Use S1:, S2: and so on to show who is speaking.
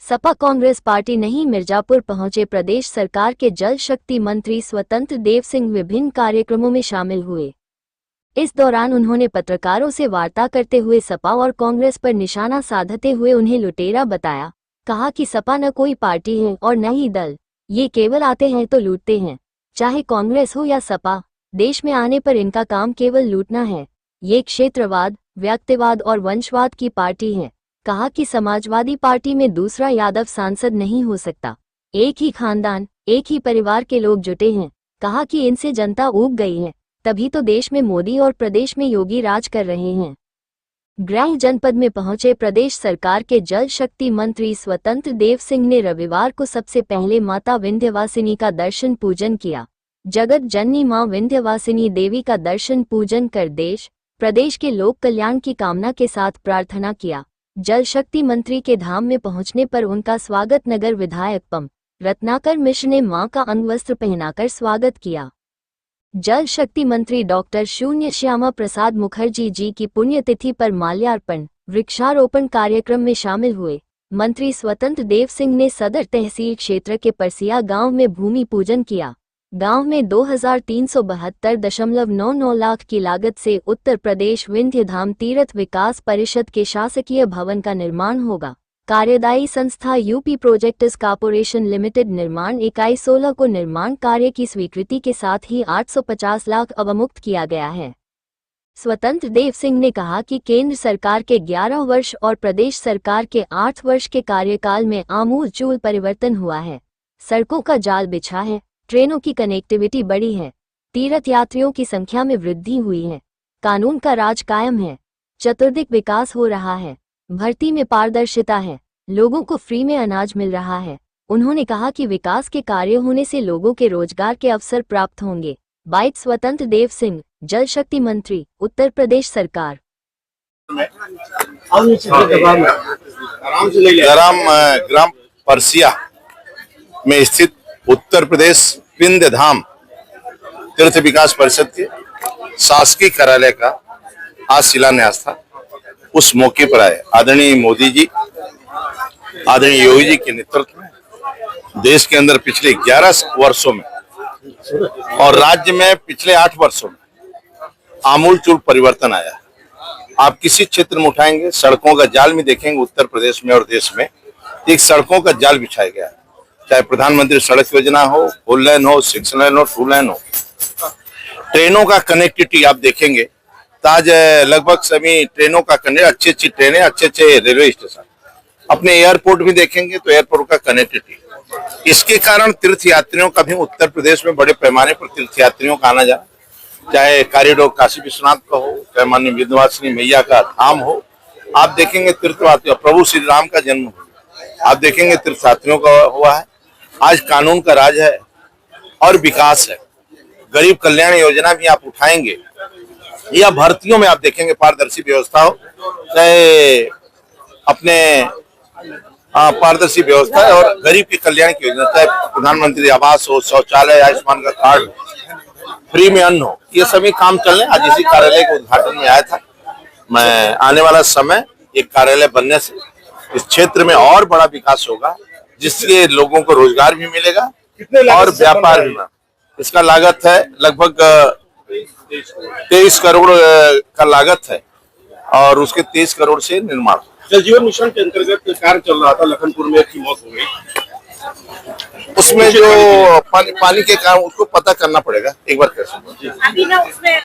S1: Sapa Congress party नहीं मिर्जापुर पहुंचे प्रदेश सरकार के जल शक्ति मंत्री स्वतंत्र देव सिंह विभिन्न कार्यक्रमों में शामिल हुए। इस दौरान उन्होंने पत्रकारों से वार्ता करते हुए सपा और कांग्रेस पर निशाना साधते हुए उन्हें लुटेरा बताया। कहा कि सपा न कोई पार्टी है और न ही दल, ये केवल आते हैं तो लूटते हैं, चाहे कांग्रेस हो या सपा। देश में आने पर इनका काम केवल लूटना है। ये क्षेत्रवाद, व्यक्तिवाद और वंशवाद की पार्टी है। कहा कि समाजवादी पार्टी में दूसरा यादव सांसद नहीं हो सकता। एक ही खानदान, एक ही परिवार के लोग जुटे हैं। कहा कि इनसे जनता ऊब गई है, तभी तो देश में मोदी और प्रदेश में योगी राज कर रहे हैं। गृह जनपद में पहुंचे प्रदेश सरकार के जल शक्ति मंत्री स्वतंत्र देव सिंह ने रविवार को सबसे पहले माता विंध्यवासिनी का दर्शन पूजन किया। जगत जननी मां विंध्यवासिनी देवी का दर्शन पूजन कर देश, प्रदेश के लोक कल्याण की कामना के साथ प्रार्थना किया। जल शक्ति मंत्री के धाम में पहुंचने पर उनका स्वागत नगर विधायक पम रत्नाकर मिश्र ने मां का अंगवस्त्र पहनाकर स्वागत किया। जल शक्ति मंत्री डॉक्टर शून्य श्यामा प्रसाद मुखर्जी जी की पुण्यतिथि पर माल्यार्पण, वृक्षारोपण कार्यक्रम में शामिल हुए। मंत्री स्वतंत्र देव सिंह ने सदर तहसील क्षेत्र के परसिया गांव में भूमि पूजन किया। गांव में 2372.99 लाख की लागत से उत्तर प्रदेश विंध्य धाम तीर्थ विकास परिषद के शासकीय भवन का निर्माण होगा। कार्यदायी संस्था यूपी प्रोजेक्ट्स कॉर्पोरेशन लिमिटेड निर्माण इकाई 16 को निर्माण कार्य की स्वीकृति के साथ ही 850 लाख अवमुक्त किया गया है। स्वतंत्र देव सिंह ने कहा कि केंद्र सरकार के 11 वर्ष और प्रदेश सरकार के 8 वर्ष के कार्यकाल में आमूलचूल परिवर्तन हुआ है। सड़कों का जाल बिछा है, ट्रेनों की कनेक्टिविटी बढ़ी है, तीर्थ यात्रियों की संख्या में वृद्धि हुई है, कानून का राज कायम है, चतुर्दिक विकास हो रहा है, भर्ती में पारदर्शिता है, लोगों को फ्री में अनाज मिल रहा है। उन्होंने कहा कि विकास के कार्य होने से लोगों के रोजगार के अवसर प्राप्त होंगे। बाइट स्वतंत्र देव सिंह, जल शक्ति मंत्री, उत्तर प्रदेश सरकार।
S2: ग्राम परसिया में स्थित उत्तर प्रदेश विंध्य धाम तीर्थ विकास परिषद के शासकीय कार्यालय का आज शिलान्यास था। उस मौके पर आए आदरणीय मोदी जी, आदरणीय योगी जी के नेतृत्व में देश के अंदर पिछले 11 वर्षों में और राज्य में पिछले 8 वर्षों में आमूलचूल परिवर्तन आया। आप किसी क्षेत्र में उठाएंगे, सड़कों का जाल में देखेंगे उत्तर प्रदेश में और देश में एक सड़कों का जाल बिछाया गया है। चाहे प्रधानमंत्री सड़क योजना हो, 4 लेन हो, 6 लेन हो, 2 लेन हो। ट्रेनों का कनेक्टिविटी आप देखेंगे तो आज लगभग सभी ट्रेनों का अच्छी अच्छी ट्रेनें, अच्छे अच्छे रेलवे स्टेशन, अपने एयरपोर्ट भी देखेंगे तो एयरपोर्ट का कनेक्टिविटी। इसके कारण तीर्थ यात्रियों का भी उत्तर प्रदेश में बड़े पैमाने पर तीर्थ यात्रियों का आना जाना, चाहे कॉरिडोर काशी विश्वनाथ का हो, चाहे माननीय विंध्यवासिनी मैया का धाम हो। आप देखेंगे तीर्थयात्रियों, प्रभु श्री राम का जन्म, आप देखेंगे तीर्थयात्रियों का हुआ है। आज कानून का राज है और विकास है। गरीब कल्याण योजना भी आप उठाएंगे या भर्तियों में आप देखेंगे पारदर्शी व्यवस्था हो, चाहे अपने पारदर्शी व्यवस्था है और गरीब के कल्याण की योजना, चाहे प्रधानमंत्री आवास हो, शौचालय, आयुष्मान का कार्ड, फ्री में अन्न हो, ये सभी काम चल रहे। आज इसी कार्यालय के उद्घाटन में आया था मैं। आने वाला समय एक कार्यालय बनने से इस क्षेत्र में और बड़ा विकास होगा, जिससे लोगों को रोजगार भी मिलेगा और व्यापार भी। इसका लागत है लगभग 23 करोड़ का लागत है और उसके 23 करोड़ से निर्माण।
S3: जल जीवन मिशन के अंतर्गत कार्य चल रहा था, लखनपुर में एक की मौत हो गई।
S2: उसमें जो पानी के काम, उसको पता करना पड़ेगा एक बार। कैसे
S4: अभी ना उसमें